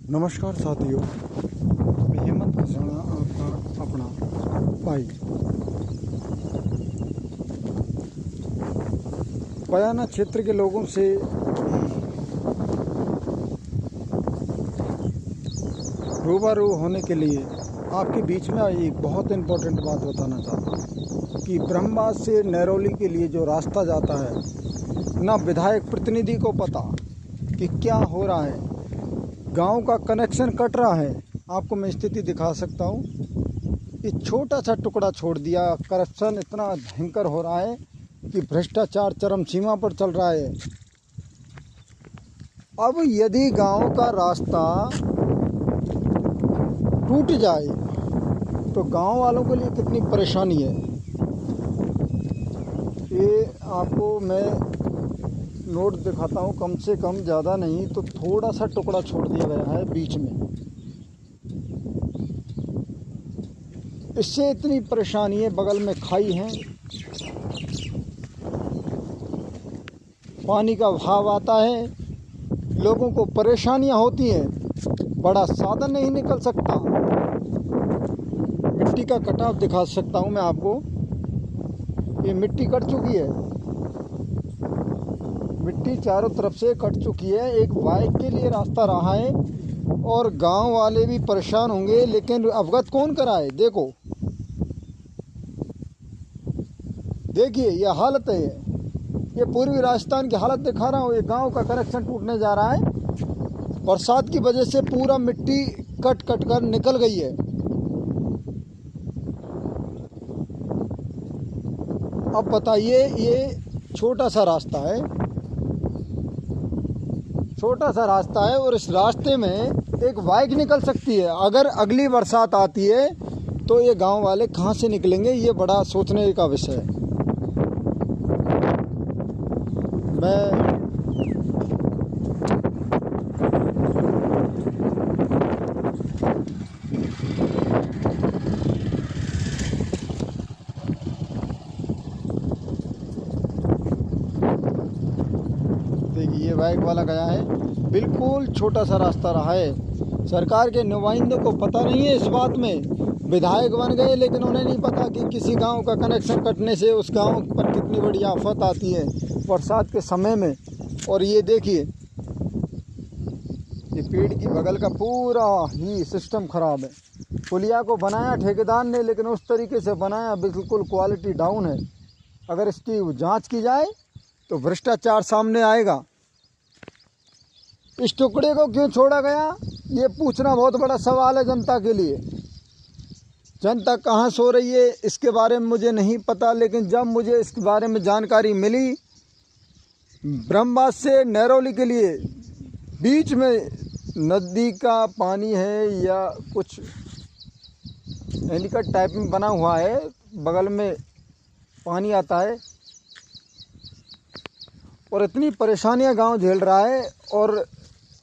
नमस्कार साथियों, मैं हेमंत कसाना आपका अपना भाई। बयाना क्षेत्र के लोगों से रूबरू होने के लिए आपके बीच में एक बहुत इम्पोर्टेंट बात बताना चाहता हूँ कि ब्रह्मबास से नैरोली के लिए जो रास्ता जाता है, ना विधायक प्रतिनिधि को पता कि क्या हो रहा है। गांव का कनेक्शन कट रहा है। आपको मैं स्थिति दिखा सकता हूँ। ये छोटा सा टुकड़ा छोड़ दिया। करप्शन इतना भयंकर हो रहा है कि भ्रष्टाचार चरम सीमा पर चल रहा है। अब यदि गांव का रास्ता टूट जाए तो गांव वालों के लिए कितनी परेशानी है, ये आपको मैं नोट दिखाता हूँ। कम से कम ज़्यादा नहीं तो थोड़ा सा टुकड़ा छोड़ दिया गया है बीच में। इससे इतनी परेशानी है। बगल में खाई है, पानी का बहाव आता है, लोगों को परेशानियां होती हैं, बड़ा साधन नहीं निकल सकता। मिट्टी का कटाव दिखा सकता हूँ मैं आपको। ये मिट्टी कट चुकी है, मिट्टी चारों तरफ से कट चुकी है। एक बाइक के लिए रास्ता रहा है और गांव वाले भी परेशान होंगे, लेकिन अवगत कौन कराए। देखिए ये हालत है। ये पूर्वी राजस्थान की हालत दिखा रहा हूँ। ये गांव का कनेक्शन टूटने जा रहा है। बरसात की वजह से पूरा मिट्टी कट कर निकल गई है। अब बताइए, ये छोटा सा रास्ता है, छोटा सा रास्ता है और इस रास्ते में एक बाइक निकल सकती है। अगर अगली बरसात आती है तो ये गांव वाले कहाँ से निकलेंगे, ये बड़ा सोचने का विषय है। मैं देखिए, ये बाइक वाला गया है। बिल्कुल छोटा सा रास्ता रहा है। सरकार के नुमाइंदों को पता नहीं है इस बात में। विधायक बन गए लेकिन उन्हें नहीं पता कि किसी गांव का कनेक्शन कटने से उस गांव पर कितनी बड़ी आफत आती है बरसात के समय में। और ये देखिए, ये पेड़ की बगल का पूरा ही सिस्टम खराब है। पुलिया को बनाया ठेकेदार ने, लेकिन उस तरीके से बनाया बिल्कुल क्वालिटी डाउन है। अगर इसकी जांच की जाए तो भ्रष्टाचार सामने आएगा। इस टुकड़े को क्यों छोड़ा गया, ये पूछना बहुत बड़ा सवाल है जनता के लिए। जनता कहाँ सो रही है इसके बारे में मुझे नहीं पता, लेकिन जब मुझे इसके बारे में जानकारी मिली, ब्रह्मबास से नैरोली के लिए बीच में नदी का पानी है या कुछ हेलीकट टाइप में बना हुआ है, बगल में पानी आता है और इतनी परेशानियां गांव झेल रहा है। और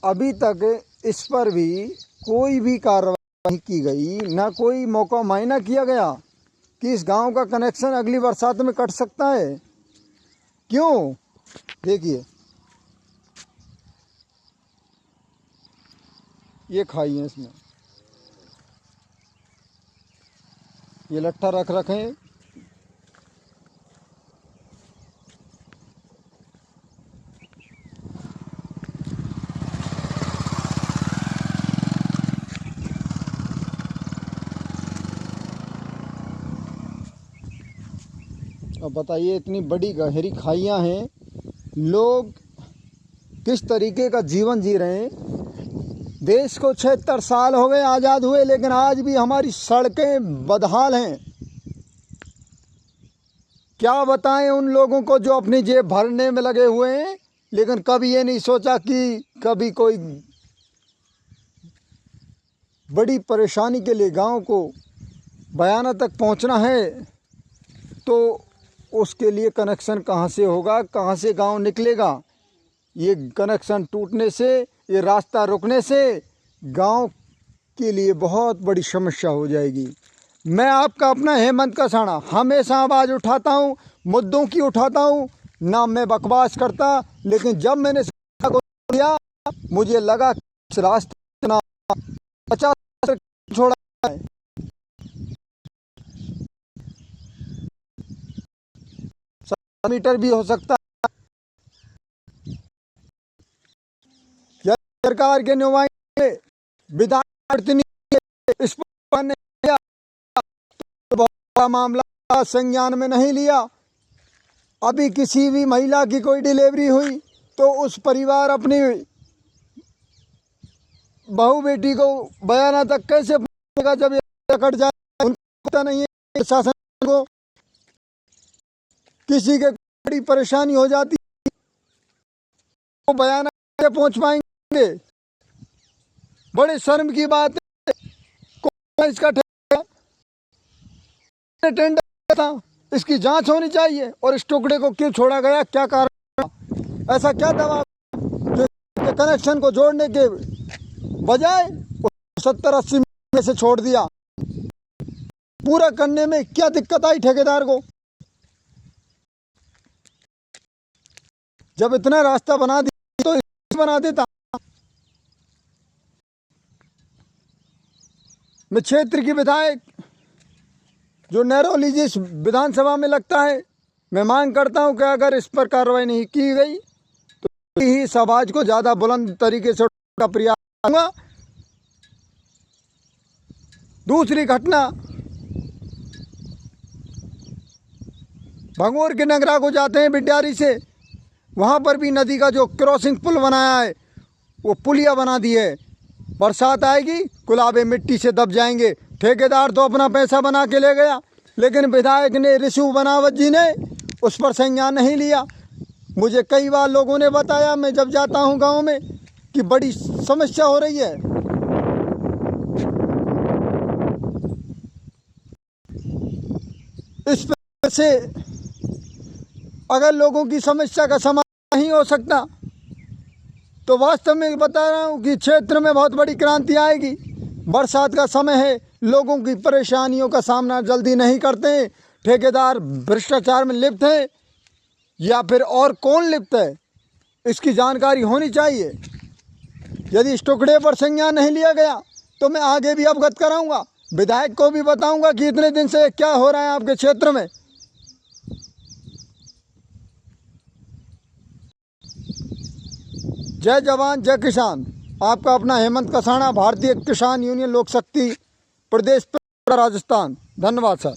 अभी तक इस पर भी कोई भी कार्रवाई नहीं की गई, ना कोई मौका मुआयना किया गया कि इस गांव का कनेक्शन अगली बरसात में कट सकता है। क्यों? देखिए, ये खाई है, इसमें ये लट्ठा रख रखे हैं। अब बताइए, इतनी बड़ी गहरी खाइयाँ हैं, लोग किस तरीके का जीवन जी रहे हैं। देश को 76 साल हो गए आज़ाद हुए, लेकिन आज भी हमारी सड़कें बदहाल हैं। क्या बताएं उन लोगों को जो अपनी जेब भरने में लगे हुए हैं, लेकिन कभी ये नहीं सोचा कि कभी कोई बड़ी परेशानी के लिए गांव को बयाना तक पहुंचना है तो उसके लिए कनेक्शन कहां से होगा, कहां से गांव निकलेगा। ये कनेक्शन टूटने से, ये रास्ता रुकने से गांव के लिए बहुत बड़ी समस्या हो जाएगी। मैं आपका अपना हेमंत कसाना हमेशा आवाज़ उठाता हूँ, मुद्दों की उठाता हूँ, ना मैं बकवास करता। लेकिन जब मैंने लिया, मुझे लगा इस रास्ते 50 छोड़ा है। मीटर भी हो सकता है। सरकार के नुमाइंदे विधायक इस पर मामला संज्ञान में नहीं लिया। अभी किसी भी महिला की कोई डिलीवरी हुई तो उस परिवार अपनी बहू बेटी को बयाना तक कैसे पहुंचेगा जब ये कट जाए? उनको पता नहीं है शासन को। किसी के बड़ी परेशानी हो जाती तो बयाना कैसे पहुंच पाएंगे? बड़े शर्म की बात है। इसका टेंडर था, इसकी जांच होनी चाहिए। और इस टुकड़े को क्यों छोड़ा गया, क्या कारण? ऐसा क्या दबाव के कनेक्शन को जोड़ने के बजाय 70-80 में से छोड़ दिया? पूरा करने में क्या दिक्कत आई ठेकेदार को? जब इतना रास्ता बना दिया तो बना देता। मैं क्षेत्र की विधायक जो नैरोली जिस विधानसभा में लगता है, मैं मांग करता हूं कि अगर इस पर कार्रवाई नहीं की गई तो ही समाज को ज़्यादा बुलंद तरीके से उठाने का प्रयास करूंगा। दूसरी घटना, भंगोर के नगरा को जाते हैं बिड्यारी से, वहाँ पर भी नदी का जो क्रॉसिंग पुल बनाया है वो पुलिया बना दी है। बरसात आएगी, गुलाबे मिट्टी से दब जाएंगे। ठेकेदार तो अपना पैसा बना के ले गया, लेकिन विधायक ने, ऋषु बनावत जी ने उस पर संज्ञान नहीं लिया। मुझे कई बार लोगों ने बताया, मैं जब जाता हूं गांव में, कि बड़ी समस्या हो रही है। इस पर से अगर लोगों की समस्या का समाधान नहीं हो सकता तो वास्तव में बता रहा हूँ कि क्षेत्र में बहुत बड़ी क्रांति आएगी। बरसात का समय है, लोगों की परेशानियों का सामना जल्दी नहीं करते हैं। ठेकेदार भ्रष्टाचार में लिप्त है या फिर और कौन लिप्त है, इसकी जानकारी होनी चाहिए। यदि इस टुकड़े पर संज्ञान नहीं लिया गया तो मैं आगे भी अवगत कराऊंगा, विधायक को भी बताऊंगा कि इतने दिन से क्या हो रहा है आपके क्षेत्र में। जय जवान जय किसान। आपका अपना हेमंत कसाना, भारतीय किसान यूनियन लोक शक्ति प्रदेश राजस्थान। धन्यवाद सर।